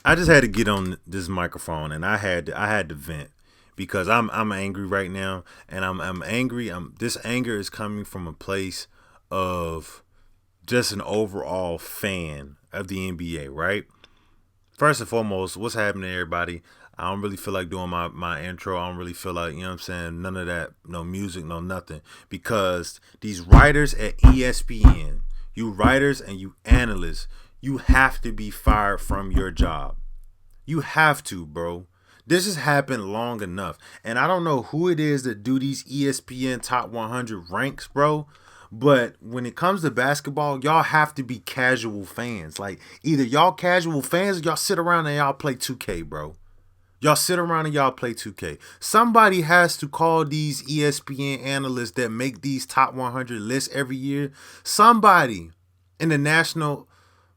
I just had to get on this microphone, and I had to vent because I'm angry right now, and I'm angry. This anger is coming from a place of just an overall fan of the NBA, right? First and foremost, what's happening, everybody? I don't really feel like doing my intro. I don't really feel like, you know what I'm saying, none of that, no music, no nothing. Because these writers at ESPN, you writers and you analysts, you have to be fired from your job. You have to, bro. This has happened long enough. And I don't know who it is that do these ESPN top 100 ranks, bro. But when it comes to basketball, y'all have to be casual fans. Like, either y'all casual fans or y'all sit around and y'all play 2K, bro. Y'all sit around and y'all play 2K. Somebody has to call these ESPN analysts that make these top 100 lists every year. Somebody in the National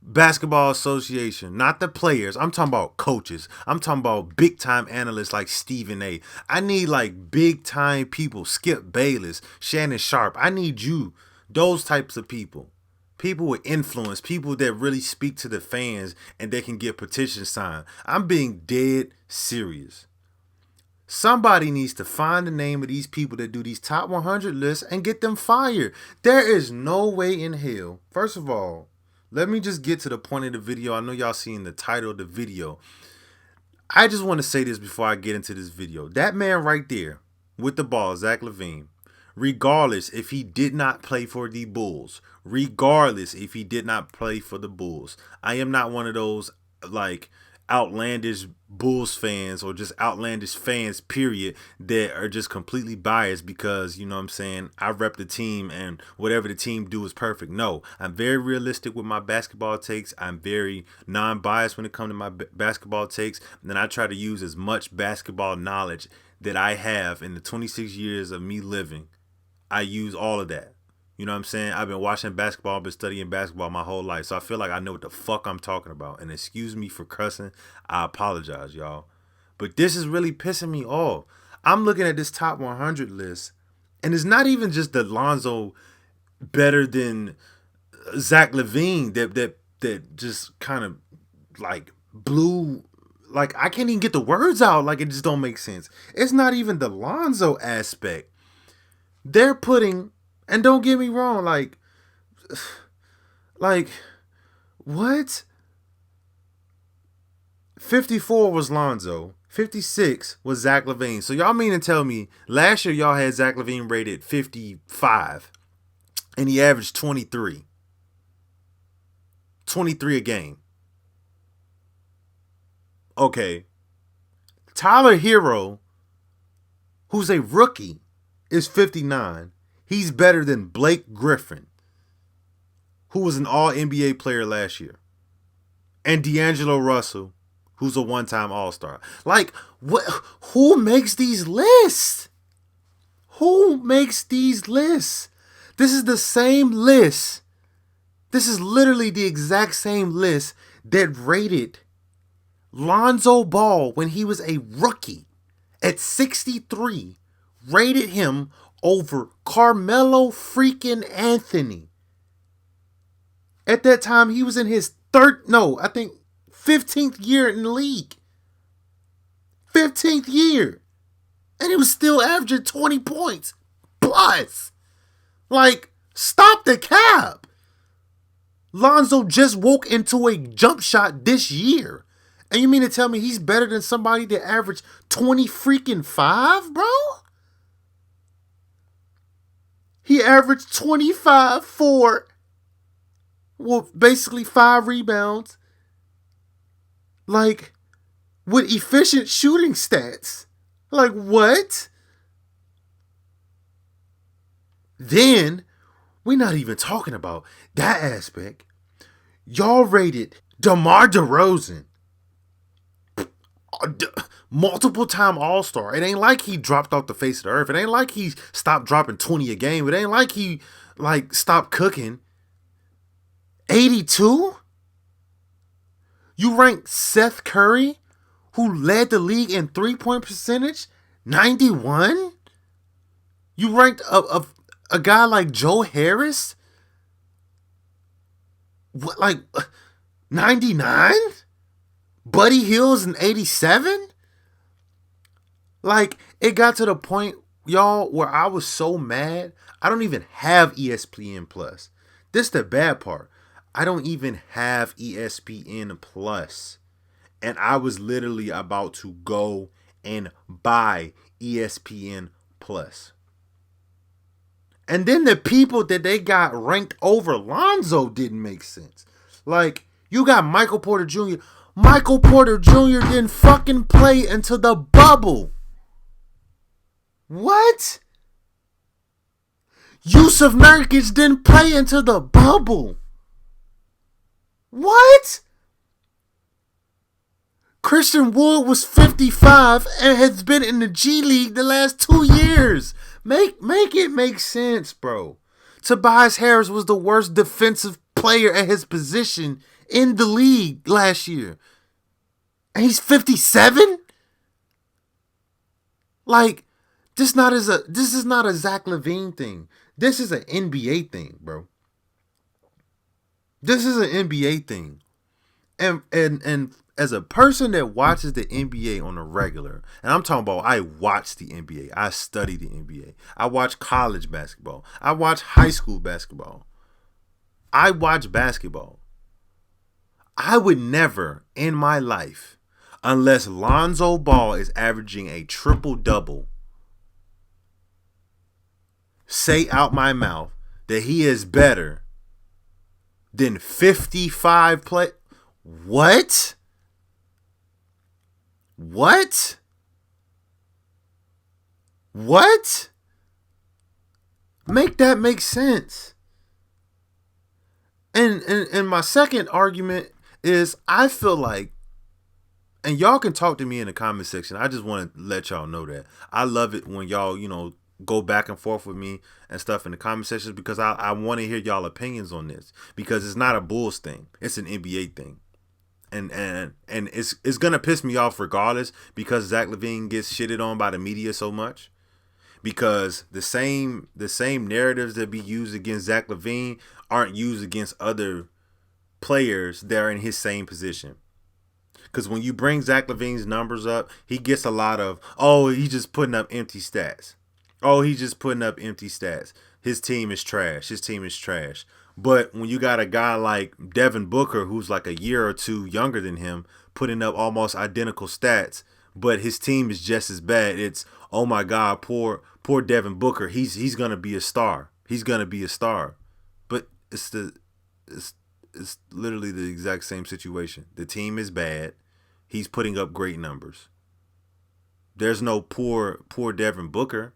Basketball Association, not the players. I'm talking about coaches. I'm talking about big time analysts like Stephen A. I need like big time people, Skip Bayless, Shannon Sharp. I need you, those types of people. People with influence, people that really speak to the fans and they can get petitions signed. I'm being dead serious. Somebody needs to find the name of these people that do these top 100 lists and get them fired. There is no way in hell. First of all, let me just get to the point of the video. I know y'all seen the title of the video. I just want to say this before I get into this video. That man right there with the ball, Zach LaVine, regardless if he did not play for the Bulls, regardless if he did not play for the Bulls, I am not one of those like outlandish Bulls fans or just outlandish fans, period, that are just completely biased because, you know what I'm saying, I rep the team and whatever the team do is perfect. No, I'm very realistic with my basketball takes. I'm very non-biased when it comes to my basketball takes. And then I try to use as much basketball knowledge that I have in the 26 years of me living. I use all of that. You know what I'm saying? I've been watching basketball, I've been studying basketball my whole life. So I feel like I know what the fuck I'm talking about. And excuse me for cussing. I apologize, y'all. But this is really pissing me off. I'm looking at this top 100 list, and it's not even just the Lonzo better than Zach LaVine that just kind of like blew. Like, I can't even get the words out. Like, it just don't make sense. It's not even the Lonzo aspect. They're putting, and don't get me wrong, like what? 54 was Lonzo. 56 was Zach LaVine. So y'all mean to tell me last year y'all had Zach LaVine rated 55 and he averaged 23. 23 a game. Okay. Tyler Hero, who's a rookie, is 59. He's better than Blake Griffin, who was an all-NBA player last year, and D'Angelo Russell, who's a one-time All-Star. Like, what? Who makes these lists? Who makes these lists? This is the same list. This is literally the exact same list that rated Lonzo Ball when he was a rookie at 63. Rated him over Carmelo freaking Anthony. At that time, he was in his 15th year in the league. 15th year. And he was still averaging 20 points plus. Like, stop the cap. Lonzo just woke into a jump shot this year. And you mean to tell me he's better than somebody that averaged 20 freaking 5, bro? He averaged 25, 4, well, basically 5 rebounds. Like, with efficient shooting stats. Like, what? Then, we're not even talking about that aspect. Y'all rated DeMar DeRozan, multiple time All-Star. It ain't like he dropped off the face of the earth. It ain't like he stopped dropping 20 a game. It ain't like he stopped cooking. 82? You ranked Seth Curry, who led the league in 3-point percentage, 91? You ranked a guy like Joe Harris, what, like 99? Buddy Hield's in 87? Like, it got to the point, y'all, where I was so mad. I don't even have ESPN Plus. This the bad part. I don't even have ESPN Plus. And I was literally about to go and buy ESPN Plus. And then the people that they got ranked over Lonzo didn't make sense. Like, you got Michael Porter Jr. Michael Porter Jr. didn't fucking play until the bubble. What? Yusuf Nurkic didn't play until the bubble. What? Christian Wood was 55 and has been in the G League the last 2 years. Make it make sense, bro. Tobias Harris was the worst defensive player at his position in the league last year. And he's 57? Like, this is not a Zach LaVine thing. This is an NBA thing, bro. This is an NBA thing. And as a person that watches the NBA on a regular, and I'm talking about I watch the NBA, I study the NBA, I watch college basketball, I watch high school basketball, I watch basketball. I would never in my life, unless Lonzo Ball is averaging a triple-double, say out my mouth that he is better than 55 play. What? What? What? Make that make sense. And my second argument is I feel like, and y'all can talk to me in the comment section. I just want to let y'all know that I love it when y'all, go back and forth with me and stuff in the comment sections, because I want to hear y'all opinions on this, because it's not a Bulls thing. It's an NBA thing. And it's gonna piss me off regardless, because Zach LaVine gets shitted on by the media so much, because the same narratives that be used against Zach LaVine aren't used against other players that are in his same position. Because when you bring Zach LaVine's numbers up, he gets a lot of, oh, he's just putting up empty stats. Oh, he's just putting up empty stats. His team is trash. His team is trash. But when you got a guy like Devin Booker, who's like a year or two younger than him, putting up almost identical stats, but his team is just as bad, it's, oh my God, poor Devin Booker. He's gonna be a star. He's gonna be a star. But it's literally the exact same situation. The team is bad. He's putting up great numbers. There's no poor Devin Booker.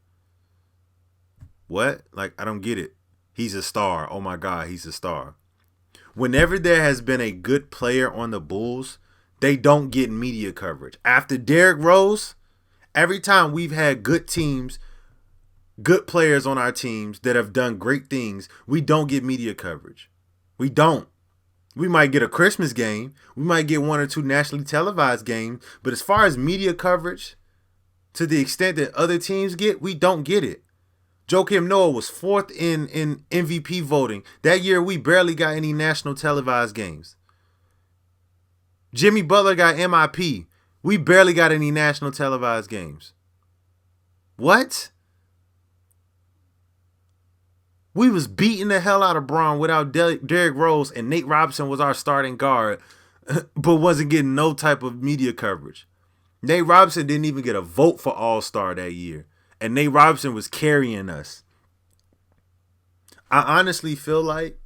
What? Like, I don't get it. He's a star. Oh my God, he's a star. Whenever there has been a good player on the Bulls, they don't get media coverage. After Derrick Rose, every time we've had good teams, good players on our teams that have done great things, we don't get media coverage. We don't. We might get a Christmas game. We might get 1 or 2 nationally televised games. But as far as media coverage, to the extent that other teams get, we don't get it. Joakim Noah was 4th in MVP voting. That year, we barely got any national televised games. Jimmy Butler got MIP. We barely got any national televised games. What? We was beating the hell out of Braun without Derrick Rose, and Nate Robinson was our starting guard, but wasn't getting no type of media coverage. Nate Robinson didn't even get a vote for All-Star that year. And Nate Robinson was carrying us. I honestly feel like,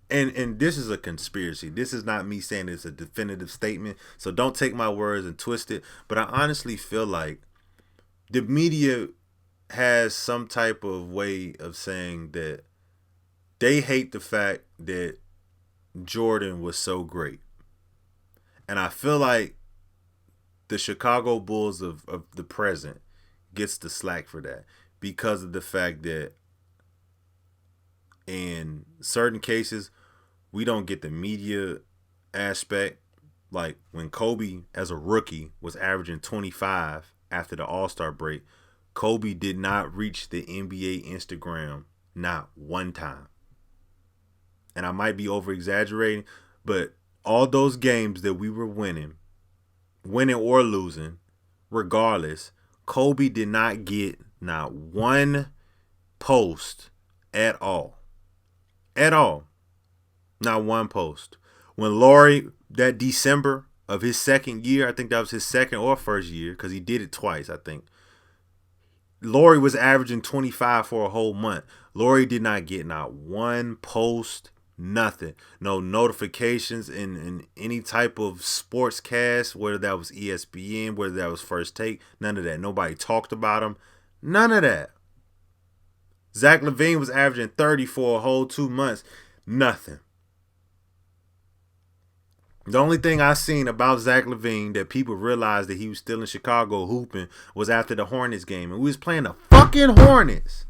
and this is a conspiracy. This is not me saying it's a definitive statement, so don't take my words and twist it. But I honestly feel like the media has some type of way of saying that they hate the fact that Jordan was so great. And I feel like the Chicago Bulls of the present gets the slack for that, because of the fact that in certain cases we don't get the media aspect. Like when Kobe as a rookie was averaging 25 after the All-Star break, Kobe did not reach the NBA Instagram not one time. And I might be over exaggerating, but all those games that we were winning, winning or losing, regardless, Kobe did not get not one post at all. At all. Not one post. When Laurie, that December of his second year, I think that was his second or first year, because he did it twice, I think. Laurie was averaging 25 for a whole month. Laurie did not get not one post, nothing. No notifications in any type of sportscast, whether that was ESPN, whether that was First Take, none of that. Nobody talked about him. None of that. Zach LaVine was averaging 30 for a whole 2 months. Nothing. The only thing I seen about Zach LaVine that people realized that he was still in Chicago hooping was after the Hornets game. And we was playing the fucking Hornets.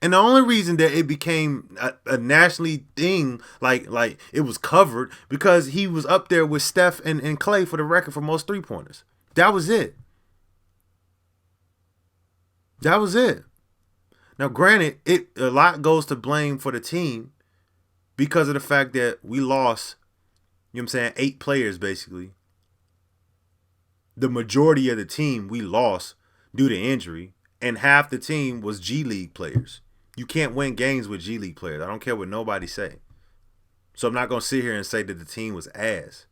And the only reason that it became a nationally thing, like it was covered, because he was up there with Steph and Clay for the record for most three-pointers. That was it. That was it. Now, granted, a lot goes to blame for the team because of the fact that we lost, you know what I'm saying, 8 players basically. The majority of the team we lost due to injury, and half the team was G League players. You can't win games with G League players. I don't care what nobody say. So I'm not going to sit here and say that the team was ass.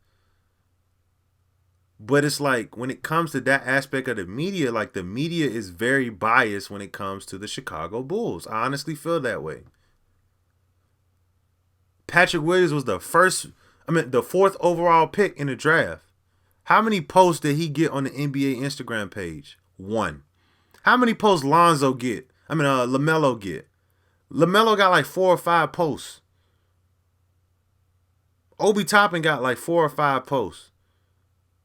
But it's like when it comes to that aspect of the media, like the media is very biased when it comes to the Chicago Bulls. I honestly feel that way. Patrick Williams was the 4th overall pick in the draft. How many posts did he get on the NBA Instagram page? 1. How many posts LaMelo get? LaMelo got like 4 or 5 posts. Obi Toppin got like 4 or 5 posts.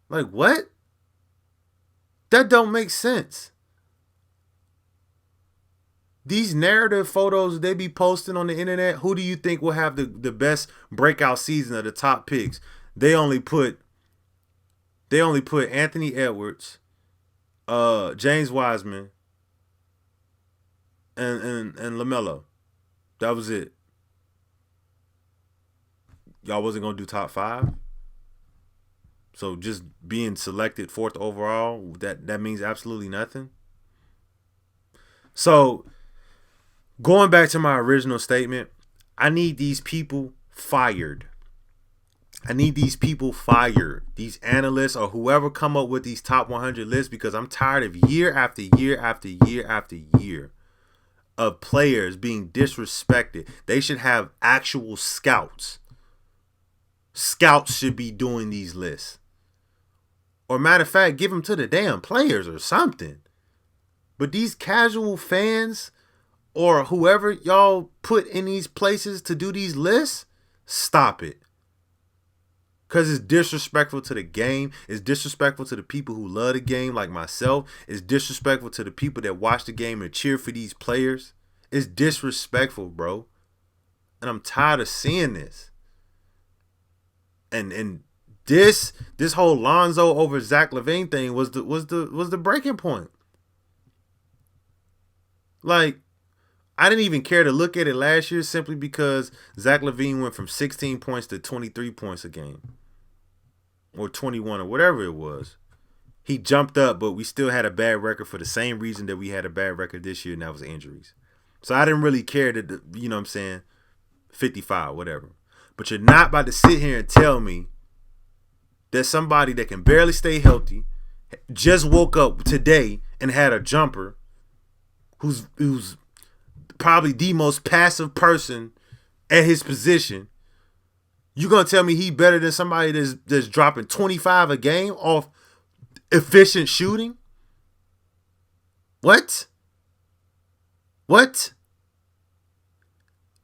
Like, what? That don't make sense. These narrative photos they be posting on the internet, who do you think will have the best breakout season of the top picks? They only put Anthony Edwards, James Wiseman, and LaMelo. That was it. Y'all wasn't gonna do top 5? So just being selected 4th overall, that means absolutely nothing. So going back to my original statement, I need these people fired. I need these people fired. These analysts or whoever come up with these top 100 lists, because I'm tired of year after year after year after year of players being disrespected. They should have actual scouts. Scouts should be doing these lists. Or matter of fact, give them to the damn players or something. But these casual fans or whoever y'all put in these places to do these lists, stop it. Because it's disrespectful to the game. It's disrespectful to the people who love the game like myself. It's disrespectful to the people that watch the game and cheer for these players. It's disrespectful, bro. And I'm tired of seeing this. And this whole Lonzo over Zach LaVine thing was the breaking point. Like, I didn't even care to look at it last year simply because Zach LaVine went from 16 points to 23 points a game. Or 21 or whatever it was. He jumped up, but we still had a bad record for the same reason that we had a bad record this year, and that was injuries. So I didn't really care that, you know what I'm saying, 55, whatever. But you're not about to sit here and tell me that somebody that can barely stay healthy just woke up today and had a jumper who's probably the most passive person at his position. You gonna tell me he better than somebody that's dropping 25 a game off efficient shooting? What?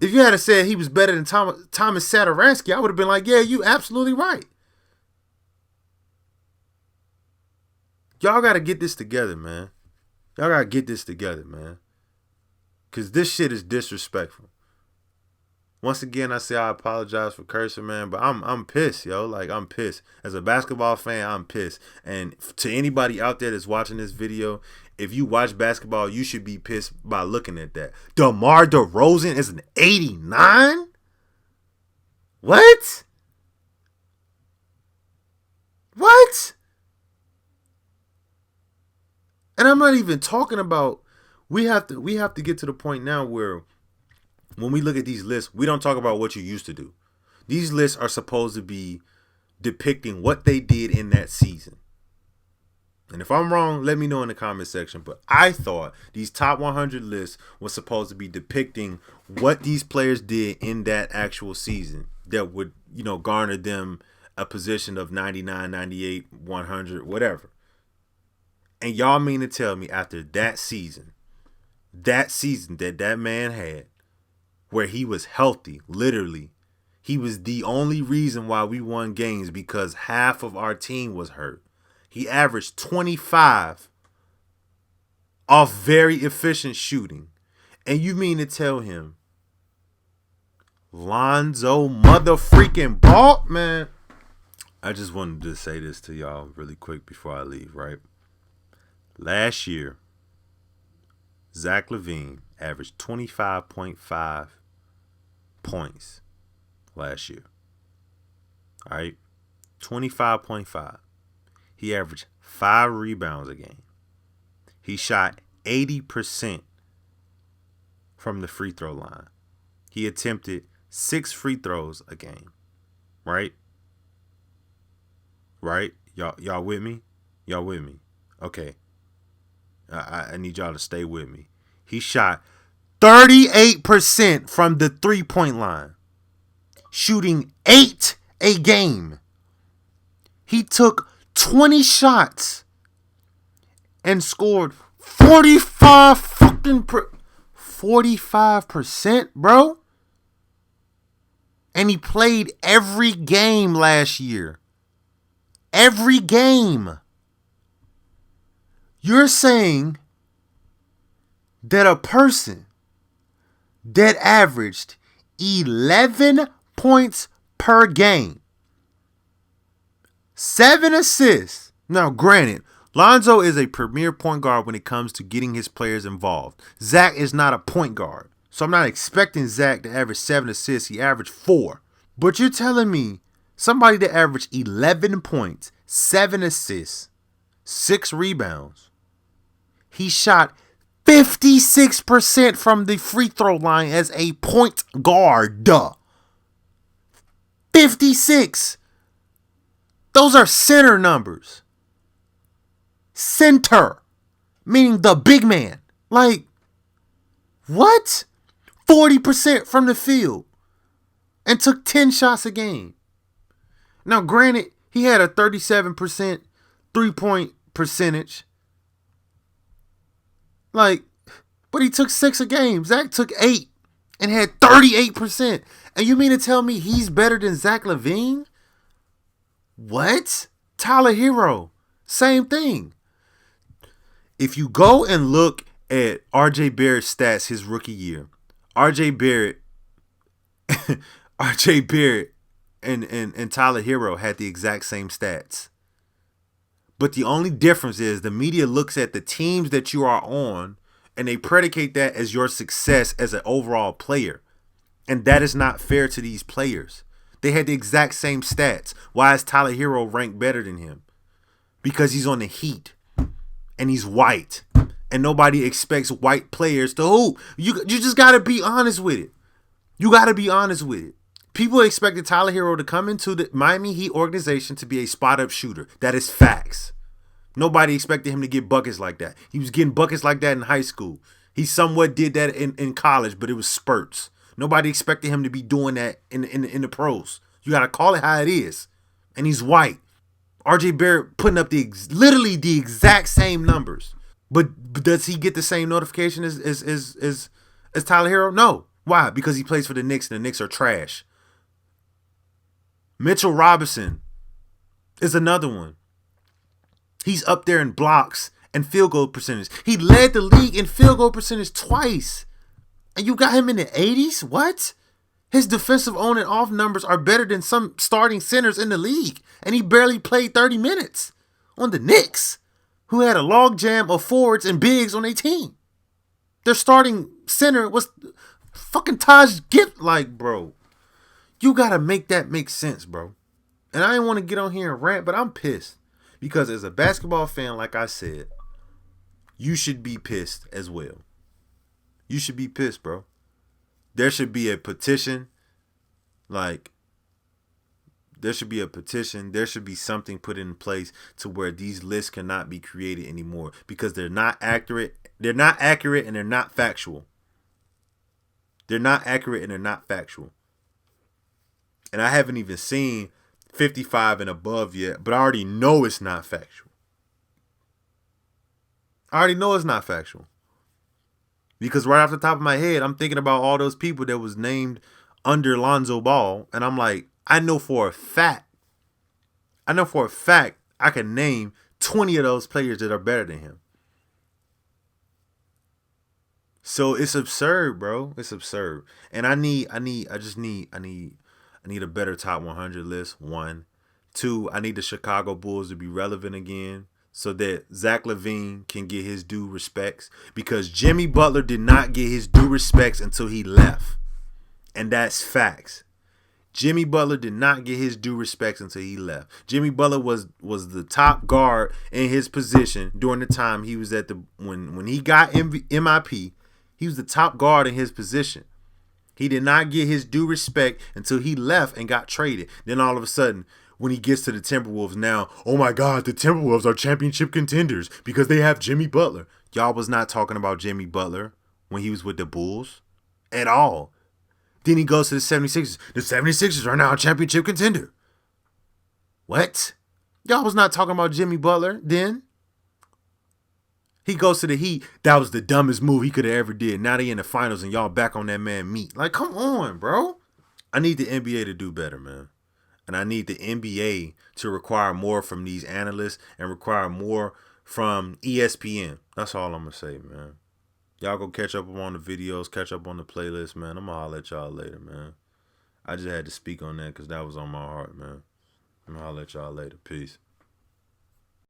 If you had said he was better than Thomas Satoransky, I would have been like, yeah, you absolutely right. Y'all got to get this together, man. Y'all got to get this together, man. Because this shit is disrespectful. Once again, I say I apologize for cursing, man, but I'm pissed, yo. Like, I'm pissed. As a basketball fan, I'm pissed. And to anybody out there that's watching this video, if you watch basketball, you should be pissed by looking at that. DeMar DeRozan is an 89? What? And I'm not even talking about we have to get to the point now where when we look at these lists, we don't talk about what you used to do. These lists are supposed to be depicting what they did in that season. And if I'm wrong, let me know in the comment section. But I thought these top 100 lists was supposed to be depicting what these players did in that actual season that would, garner them a position of 99, 98, 100, whatever. And y'all mean to tell me after that season that man had, where he was healthy, literally, he was the only reason why we won games because half of our team was hurt. He averaged 25 off very efficient shooting. And you mean to tell him Lonzo motherfreaking Ball? Man, I just wanted to say this to y'all really quick before I leave, right? Last year, Zach LaVine averaged 25.5 points last year. All right? 25.5. He averaged 5 rebounds a game. He shot 80% from the free throw line. He attempted 6 free throws a game. Right? Right? Y'all with me? Y'all with me? Okay. I need y'all to stay with me. He shot 38% from the 3-point line, shooting 8 a game. He took 20 shots and scored 45%, bro. And he played every game last year. Every game. You're saying that a person that averaged 11 points per game, 7 assists. Now, granted, Lonzo is a premier point guard when it comes to getting his players involved. Zach is not a point guard. So I'm not expecting Zach to average 7 assists. He averaged 4. But you're telling me somebody that averaged 11 points, 7 assists, 6 rebounds, he shot 56% from the free throw line as a point guard. 56. Those are center numbers. Center. Meaning the big man. Like, what? 40% from the field. And took 10 shots a game. Now, granted, he had a 37% 3-point percentage. Like, but he took 6 a game. Zach took 8 and had 38%. And you mean to tell me he's better than Zach LaVine? What? Tyler Hero. Same thing. If you go and look at RJ Barrett's stats his rookie year, RJ Barrett and Tyler Hero had the exact same stats. But the only difference is the media looks at the teams that you are on and they predicate that as your success as an overall player. And that is not fair to these players. They had the exact same stats. Why is Tyler Hero ranked better than him? Because he's on the Heat and he's white. And nobody expects white players to hoop. You just got to be honest with it. You got to be honest with it. People expected Tyler Hero to come into the Miami Heat organization to be a spot-up shooter. That is facts. Nobody expected him to get buckets like that. He was getting buckets like that in high school. He somewhat did that in college, but it was spurts. Nobody expected him to be doing that in the pros. You got to call it how it is. And he's white. RJ Barrett putting up literally the exact same numbers. But does he get the same notification as Tyler Hero? No. Why? Because he plays for the Knicks and the Knicks are trash. Mitchell Robinson is another one. He's up there in blocks and field goal percentage. He led the league in field goal percentage twice. And you got him in the 80s? What? His defensive on and off numbers are better than some starting centers in the league. And he barely played 30 minutes on the Knicks, who had a logjam of forwards and bigs on their team. Their starting center was fucking Taj Gift. Like, bro, you got to make that make sense, bro. And I didn't want to get on here and rant, but I'm pissed. Because as a basketball fan, like I said, you should be pissed as well. You should be pissed, bro. There should be a petition. Like, there should be a petition. There should be something put in place to where these lists cannot be created anymore because they're not accurate. They're not accurate and they're not factual. They're not accurate and they're not factual. And I haven't even seen 55 and above yet, but I already know it's not factual. I already know it's not factual. Because right off the top of my head, I'm thinking about all those people that was named under Lonzo Ball. And I'm like, I know for a fact I can name 20 of those players that are better than him. So it's absurd, bro. It's absurd. And I need a better top 100 list. 1. 2, I need the Chicago Bulls to be relevant again so that Zach LaVine can get his due respects, because Jimmy Butler did not get his due respects until he left. And that's facts. Jimmy Butler did not get his due respects until he left. Jimmy Butler was the top guard in his position during the time he was at the when he got MIP. He was the top guard in his position. He did not get his due respect until he left and got traded. Then all of a sudden, when he gets to the Timberwolves now, oh my God, the Timberwolves are championship contenders because they have Jimmy Butler. Y'all was not talking about Jimmy Butler when he was with the Bulls at all. Then he goes to the 76ers. The 76ers are now a championship contender. What? Y'all was not talking about Jimmy Butler then. He goes to the Heat. That was the dumbest move he could have ever did. Now they in the finals and y'all back on that man meat. Like, come on, bro. I need the NBA to do better, man. And I need the NBA to require more from these analysts and require more from ESPN. That's all I'm going to say, man. Y'all go catch up on the videos, catch up on the playlist, man. I'm going to holler at y'all later, man. I just had to speak on that because that was on my heart, man. I'm going to holler at y'all later. Peace.